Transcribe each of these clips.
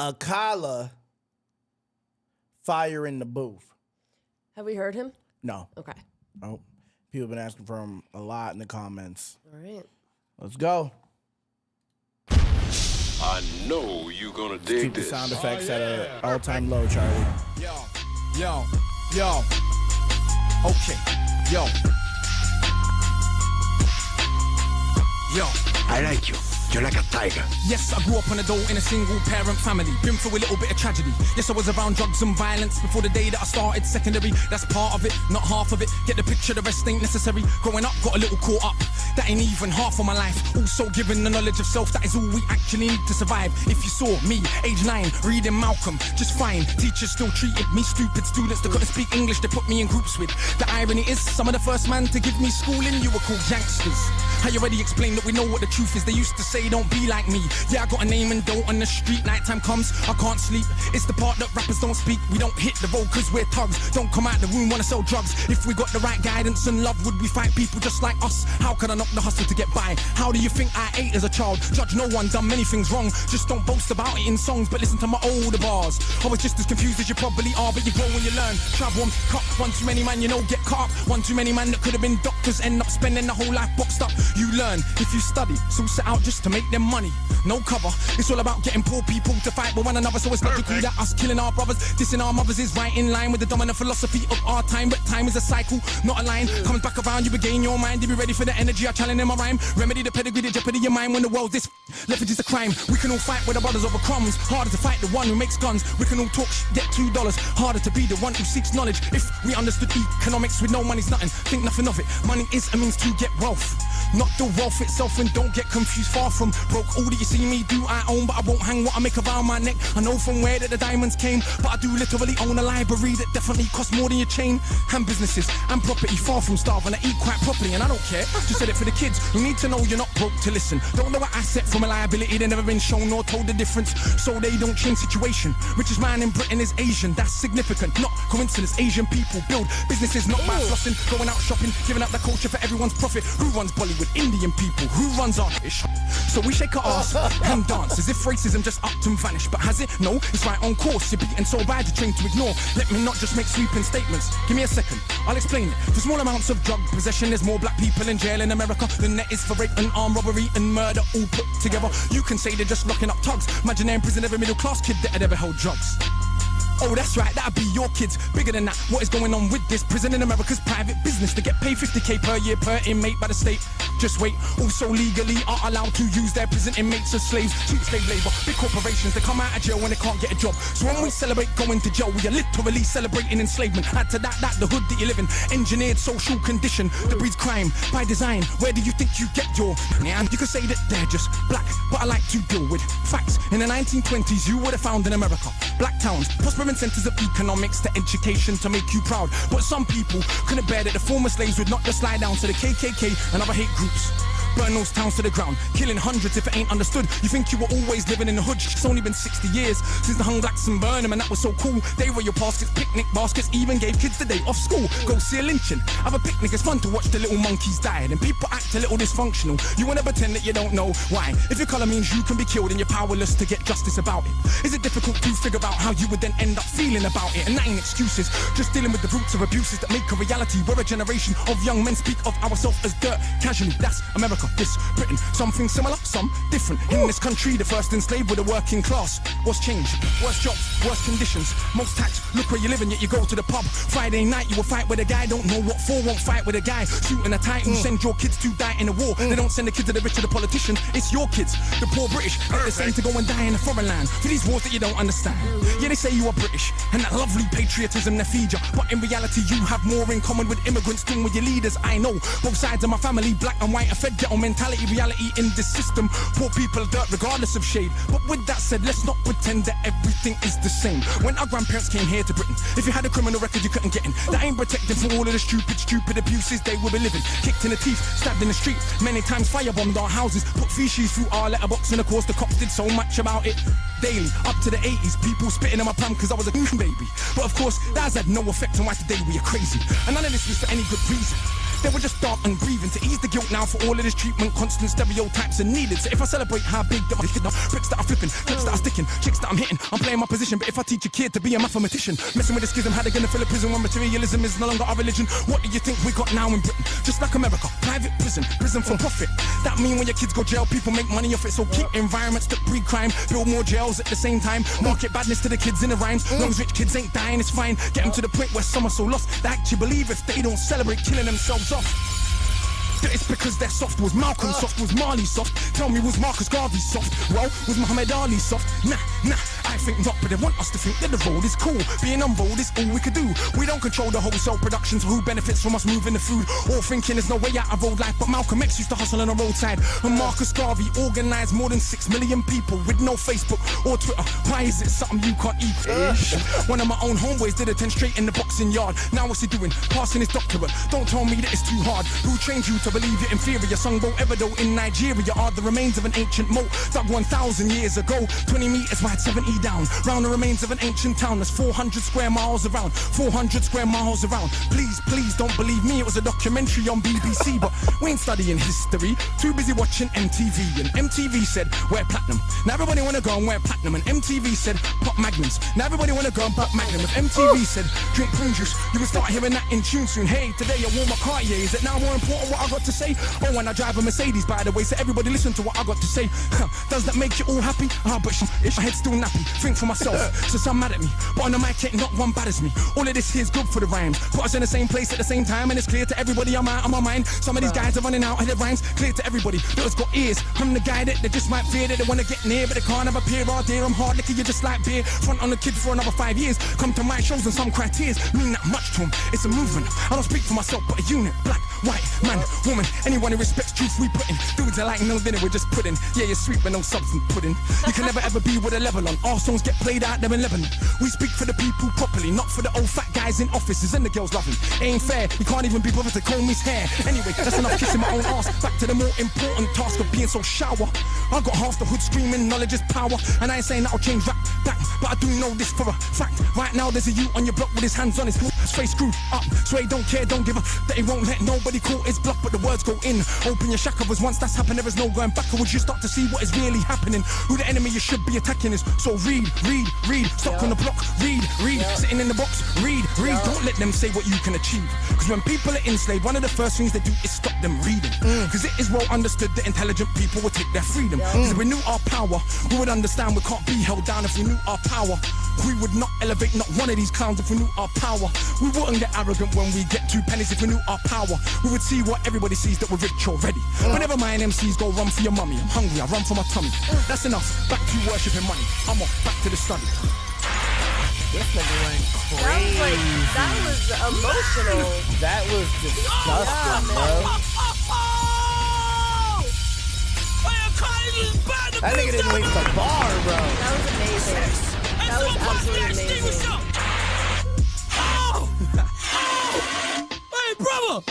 Akala, fire in the booth. Have we heard him? No. Okay. Oh, people have been asking for him a lot in the comments. All right. Let's go. I know you're gonna dig Keep this. the sound effects at an all-time low, Charlie. Yo. Okay. Yo. I like you. You're like a tiger. Yes, I grew up on a dole in a single parent family. Been through a little bit of tragedy. Yes, I was around drugs and violence before the day that I started secondary. That's part of it, not half of it. Get the picture, the rest ain't necessary. Growing up, got a little caught up. That ain't even half of my life. Also given the knowledge of self, that is all we actually need to survive. If you saw me, age 9, reading Malcolm, just fine. Teachers still treated me stupid. Students that couldn't speak English, they put me in groups with. The irony is, some of the first man to give me schooling, you were called gangsters. I already explained that we know what the truth is. They used to say, don't be like me. Yeah, I got a name and dough on the street. Nighttime comes, I can't sleep. It's the part that rappers don't speak. We don't hit the road cause we're thugs. Don't come out the room, wanna sell drugs. If we got the right guidance and love, would we fight people just like us? How could I knock the hustle to get by? How do you think I ate as a child? Judge no one, done many things wrong. Just don't boast about it in songs, but listen to my older bars. I was just as confused as you probably are, but you grow when you learn. Travel and cut, one too many man, you know, get caught up. One too many man that could have been doctors, end up spending the whole life boxed up. You learn if you study, so set out just to make them money. No cover, it's all about getting poor people to fight with one another. So it's logical that us killing our brothers, dissing our mothers is right in line with the dominant philosophy of our time. But time is a cycle, not a line. Comes back around, you regain your mind. You be ready for the energy I challenge in my rhyme. Remedy the pedigree, the jeopardy of your mind. When the world's this leverage is a crime. We can all fight with our brothers over crumbs. Harder to fight the one who makes guns. We can all talk get $2. Harder to be the one who seeks knowledge. If we understood economics with no money's nothing, think nothing of it. Money is a means to get wealth, not the wealth itself. And don't get confused, far from broke. All that you see me do I own, but I won't hang what I make around my neck. I know from where that the diamonds came, but I do literally own a library that definitely costs more than your chain. And businesses and property, far from starving. I eat quite properly and I don't care. Just said it for the kids who need to know you're not broke to listen. Don't know what asset from a liability, they never been shown or told the difference, so they don't change situation. Richest man in Britain is Asian, that's significant, not coincidence. Asian people build businesses not by flossing, going out shopping, giving up the culture for everyone's profit. Who runs Bollywood? Indian people. Who runs our ish? So we shake our ass and dance as if racism just upped and vanished. But has it? No, it's right on course. You're beaten so bad you're trained to ignore. Let me not just make sweeping statements. Give me a second, I'll explain it. For small amounts of drug possession, there's more black people in jail in America than there is for rape and armed robbery and murder all put together. You can say they're just locking up thugs. Imagine they're in prison, every middle class kid that had ever held drugs. Oh, that's right, that'd be your kids. Bigger than that, what is going on with this? Prison in America's private business. To get paid $50K per year per inmate by the state. Just wait, also legally are allowed to use their prison inmates as slaves. Cheap slave labor, big corporations, they come out of jail when they can't get a job. So when we celebrate going to jail, we are literally celebrating enslavement. Add to that, the hood that you live in. Engineered social condition that breeds crime by design. Where do you think you get your... And you can say that they're just black, but I like to deal with facts. In the 1920s, you would have found in America black towns, prospering centers of economics to education to make you proud. But some people couldn't bear that the former slaves would not just slide down to the KKK and other hate groups. Burn those towns to the ground, killing hundreds if it ain't understood. You think you were always living in the hood? It's only been 60 years since the hung blacks and burned them, and that was so cool. They were your baskets, picnic baskets, even gave kids the day off school. Go see a lynching, have a picnic, it's fun to watch the little monkeys die. And people act a little dysfunctional. You wanna pretend that you don't know why. If your colour means you can be killed and you're powerless to get justice about it, is it difficult to figure out how you would then end up feeling about it? And that ain't excuses, just dealing with the roots of abuses that make a reality. We're a generation of young men speak of ourselves as dirt casually. That's America. This Britain, something similar, some different. In this country, the first enslaved were the working class. What's changed? Worse jobs, worse conditions, most tax. Look where you live and yet you go to the pub. Friday night you will fight with a guy, don't know what for, won't fight with a guy. Shooting a titan, send your kids to die in a war. They don't send the kids to the rich or the politicians, it's your kids, the poor British. Get the same to go and die in a foreign land for these wars that you don't understand. Yeah, they say you are British and that lovely patriotism they feed you, but in reality you have more in common with immigrants than with your leaders. I know both sides of my family, black and white, are fed ghetto mentality. Reality in this system, poor people are dirt regardless of shade. But with that said, let's not pretend that everything is the same. When our grandparents came here to Britain, if you had a criminal record you couldn't get in. That ain't protecting from all of the stupid abuses they will be living. Kicked in the teeth, stabbed in the street, many times firebombed our houses, put feces through our letterbox, and of course the cops did so much about it. Daily, up to the 80s, people spitting in my pram cause I was a baby. But of course, that has had no effect on why today we are crazy. And none of this was for any good reason. They were just dark and grieving to ease the guilt now for all of this treatment. Constant stereotypes are needed. So if I celebrate how big the bricks that I'm flipping, clips that I'm sticking, chicks that I'm hitting, I'm playing my position. But if I teach a kid to be a mathematician, messing with the schism, how they gonna fill a prison when materialism is no longer our religion? What do you think we got now in Britain? Just like America, private prison for profit. That mean when your kids go jail, people make money off it. So keep environments that breed crime, build more jails at the same time. Market badness to the kids in the rhymes. Long as rich kids ain't dying, it's fine. Get them to the point where some are so lost they actually believe if they don't celebrate killing themselves off. It's because they're soft. Was Malcolm soft? Was Marley soft? Tell me, was Marcus Garvey soft? Well, was Muhammad Ali soft? Nah, I think not, but they want us to think that the road is cool. Being on board is all we could do. We don't control the wholesale production, so who benefits from us moving the food? All thinking there's no way out of road life, but Malcolm X used to hustle on the roadside. And Marcus Garvey organized more than 6 million people with no Facebook or Twitter. Why is it something you can't eat? One of my own homeboys did attend straight in the boxing yard. Now what's he doing? Passing his doctorate. Don't tell me that it's too hard. Who trained you to believe you're inferior? Songbo Evido in Nigeria are the remains of an ancient moat dug 1,000 years ago. 20 meters wide, 70 down. Round the remains of an ancient town that's 400 square miles around. 400 square miles around. Please don't believe me. It was a documentary on BBC, but we ain't studying history. Too busy watching MTV. And MTV said, wear platinum. Now everybody wanna go and wear platinum. And MTV said, pop magnums. Now everybody wanna go and pop magnum. If MTV said, drink prune juice, you will start hearing that in tune soon. Hey, today I wore my Cartier. Is it now more important what I got to say? Oh, and I drive a Mercedes, by the way, so everybody listen to what I got to say. Does that make you all happy? But if my head's still nappy, think for myself, so some mad at me. But on the mic, ain't not one bad as me. All of this here's good for the rhymes. Put us in the same place at the same time, and it's clear to everybody I'm out of my mind. Some of these guys are running out of their rhymes. Clear to everybody that has got ears. I'm the guy that they just might fear, that they wanna get near, but they can't have a peer. Oh dear, I'm hard liquor, you just like beer. Front on the kids for another 5 years. Come to my shows and some cry tears. Mean that much to them, it's a movement. I don't speak for myself, but a unit. Black, white, man, woman, anyone who respects truth we put in. Dudes are like no dinner, we're just pudding. Yeah, you're sweet but no substance pudding. You can never ever be with a level on. Our songs get played out there in Lebanon. We speak for the people properly, not for the old fat guys in offices and the girls loving. Ain't fair, you can't even be bothered to comb his hair. Anyway, that's enough kissing my own ass. Back to the more important task of being so shower. I got half the hood screaming, knowledge is power. And I ain't saying that'll change rap, but I do know this for a fact. Right now there's a youth on your block with his hands on his face screwed up. So he don't care, don't give a that he won't let nobody call his bluff, but the words go in. Open your shackles, once that's happened there is no going backwards. You start to see what is really happening. Who the enemy you should be attacking is. So read, stop on the block, read, sitting in the box, read, don't let them say what you can achieve. Because when people are enslaved, one of the first things they do is stop them reading. Because it is well understood that intelligent people will take their freedom. Because if we knew our power, we would understand we can't be held down. If we knew our power, we would not elevate not one of these clowns. If we knew our power, we wouldn't get arrogant when we get 2 pennies. If we knew our power, we would see what everybody sees, that we're rich already. Whenever my MCs go run for your mummy, I'm hungry, I run for my tummy. That's enough, back to worshipping money. I'm off, back to the study. This nigga went crazy. That was emotional. That was disgusting, bro. That nigga didn't waste a bar, bro. That was amazing. That was absolutely amazing. Hey, brother!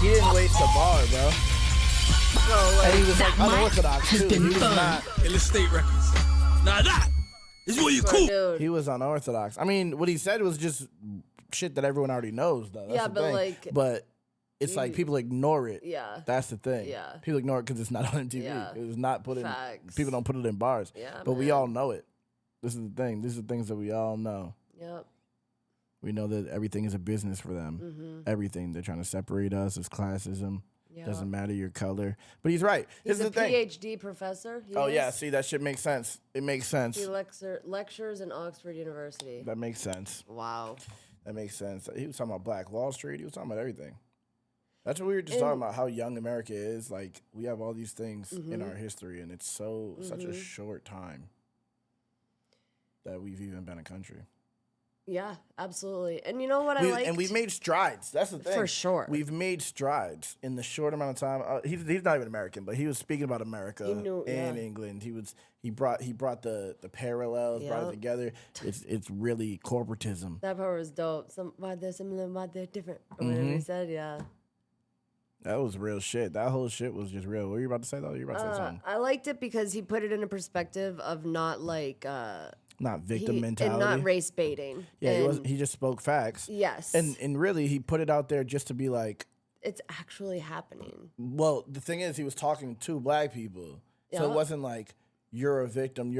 He didn't waste a bar, bro. Bro, like, And he was like unorthodox too. He was not. Illustrate records. Now that is what you cool. dude. He was unorthodox. I mean, what he said was just shit that everyone already knows, though. That's Yeah, the but thing. like, but it's like people ignore it. Yeah. That's the thing. Yeah. People ignore it because it's not on MTV. Yeah. It was not put in. Facts. People don't put it in bars. Yeah, but we man. all know it. This is the thing. These are things that we all know. Yep. We know that everything is a business for them. Everything. They're trying to separate us. It's classism. Yeah. Doesn't matter your color. But he's right. He's This a is the thing. PhD professor. He Oh, is. yeah. See, that shit makes sense. It makes sense. He lectures in Oxford University. That makes sense. Wow. That makes sense. He was talking about Black Wall Street. He was talking about everything. That's what we were just talking about, how young America is. Like, we have all these things in our history, and it's such a short time that we've even been a country. Yeah, absolutely. And you know what I liked? And we've made strides. That's the thing. For sure. We've made strides in the short amount of time. He's not even American, but he was speaking about America and England. He brought the parallels, brought it together. It's really corporatism. That part was dope. Why they're similar, why they're different. Or whatever he said, yeah. That was real shit. That whole shit was just real. What were you about to say, though? You were about to say something. I liked it because he put it in a perspective of not like... not victim and mentality. not race baiting. Yeah, and he just spoke facts. Yes. And really, he put it out there just to be like, it's actually happening. well, the thing is, he was talking to black people. So it wasn't like, you're a victim,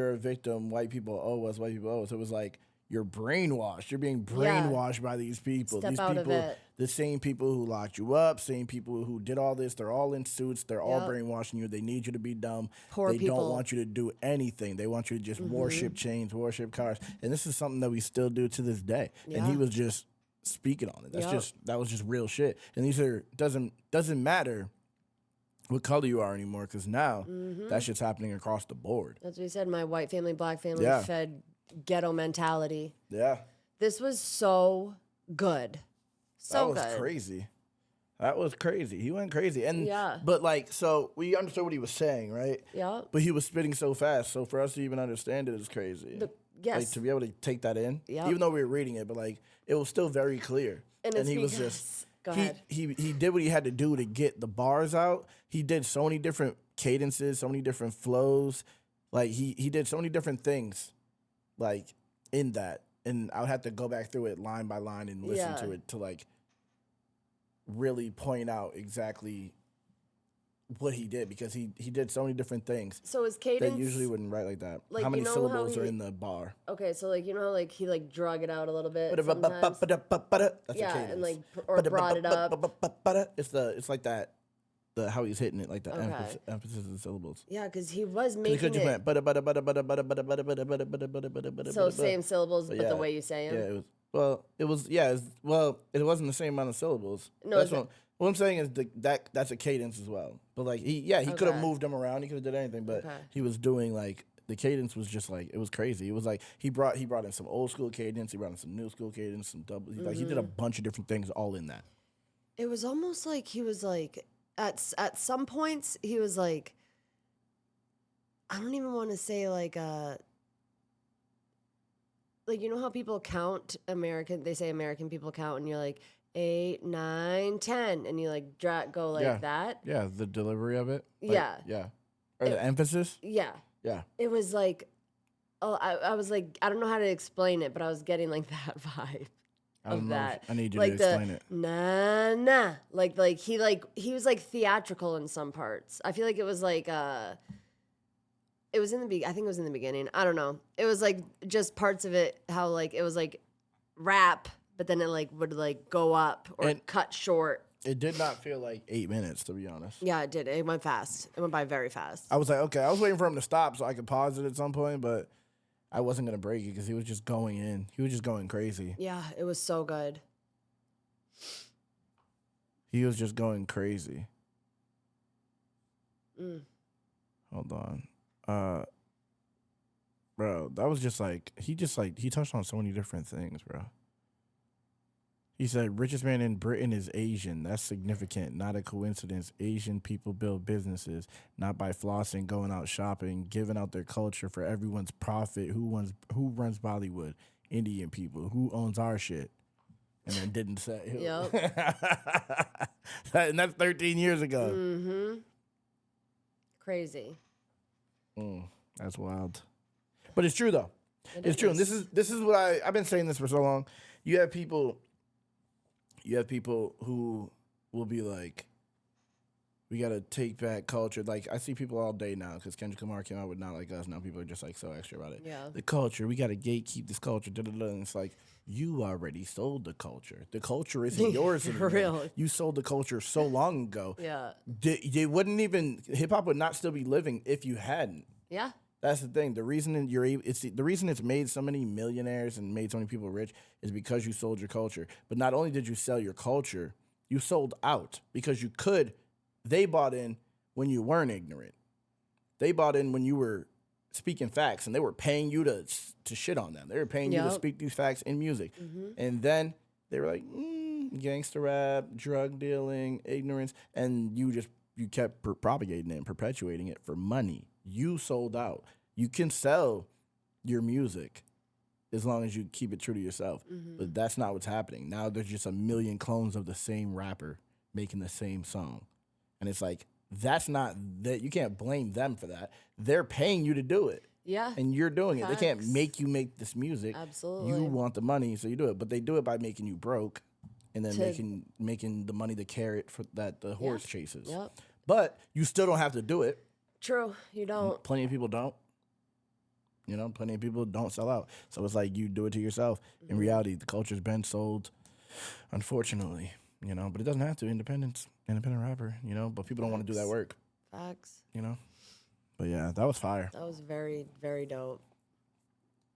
white people owe us, white people owe us. It was like, you're brainwashed. You're being brainwashed by these people. Step These out of people, it. the same people who locked you up, same people who did all this, they're all in suits. They're all brainwashing you. They need you to be dumb. They don't want you to do anything. They want you to just worship chains, worship cars. And this is something that we still do to this day. Yeah. And he was just speaking on it. That was just real shit. And these are, doesn't matter what color you are anymore, because now that shit's happening across the board. That's what he said. My white family, black family fed ghetto mentality. Yeah. This was so good. So good. That was crazy. That was crazy. He went crazy. And Yeah. But like, so we understood what he was saying, right? Yeah. But he was spitting so fast, so for us to even understand it is crazy. Yes. Like to be able to take that in, Yep. even though we were reading it, but like it was still very clear. And it's he was because- just Go ahead. he did what he had to do to get the bars out. He did so many different cadences, so many different flows. Like he did so many different things, like in that. And I would have to go back through it line by line and listen to it to like really point out exactly what he did, because he did so many different things So his cadence. that usually wouldn't write like that. like, how many you know how syllables are he- in the bar? Okay, so like, you know how like he like drug it out a little bit sometimes? That's Yeah, a cadence. and like or brought it up. It's like that. The how he's hitting it, like the Okay. emphasis in syllables. Yeah, because he was He making could just it went so same syllables, but yeah, the way you say them. Yeah, it wasn't the same amount of syllables. No, That's it's what I'm saying is that's a cadence as well. But like he could have Okay. moved them around, he could have did anything, but Okay. he was doing like the cadence was just like, it was crazy. It was like he brought in some old school cadence, he brought in some new school cadence, some double. Like he did a bunch of different things all in that. It was almost like he was like at some points he was like, I don't even want to say like you know how people count they say American people count and you're like 8, 9, 10 and you like go like that. Yeah, the delivery of it. Like, Yeah. Yeah. Or the emphasis. Yeah. Yeah. It was like, I was like, I don't know how to explain it, but I was getting like that vibe. I don't of know. that. I need you like to explain it. Nah. Like he was like theatrical in some parts. I feel like it was like it was in the I think it was in the beginning. I don't know. It was like just parts of it how like it was like rap, but then it like would like go up or And- cut short. It did not feel like 8 minutes, to be honest. Yeah, it did. It went fast. It went by very fast. I was like, okay, I was waiting for him to stop so I could pause it at some point, but I wasn't gonna break it because he was just going in. He was just going crazy. Yeah, it was so good. He was just going crazy. Mm. Hold on. Bro, that was just like he touched on so many different things, bro. He said, richest man in Britain is Asian. That's significant. Not a coincidence. Asian people build businesses, not by flossing, going out shopping, giving out their culture for everyone's profit. Who runs Bollywood? Indian people. Who owns our shit? And then didn't say. Yep. And that's 13 years ago. Mm-hmm. Crazy. That's wild. But it's true, though. It's true. And this is what I've been saying this for so long. You have people who will be like, we got to take back culture. Like, I see people all day now because Kendrick Lamar came out with Not Like Us. Now people are just like so extra about it. Yeah. The culture, we got to gatekeep this culture. And it's like, you already sold the culture. The culture isn't yours anymore. For real. You sold the culture so long ago. Yeah. They wouldn't even, hip hop would not still be living if you hadn't. Yeah. That's the thing. The reason the reason it's made so many millionaires and made so many people rich is because you sold your culture. But not only did you sell your culture, you sold out because you could. They bought in when you weren't ignorant. They bought in when you were speaking facts, and they were paying you to shit on them. They were paying you to speak these facts in music. And then they were like, gangster rap, drug dealing, ignorance, and you kept propagating it and perpetuating it for money. You sold out. You can sell your music as long as you keep it true to yourself. But that's not what's happening. Now there's just a million clones of the same rapper making the same song. And it's like, that's not that you can't blame them for that. They're paying you to do it. Yeah. And you're doing it. They can't Facts. make you make this music. Absolutely. You want the money, so you do it. But they do it by making you broke, and then To- making the money the carrot for that the horse chases. Yep. But you still don't have to do it. True. You don't. Plenty of people don't. You know, plenty of people don't sell out. So it's like you do it to yourself. In reality, the culture's been sold, unfortunately. You know, but it doesn't have to. Independent rapper. You know, but people don't want to do that work. Facts. You know, but yeah, that was fire. That was very, very dope.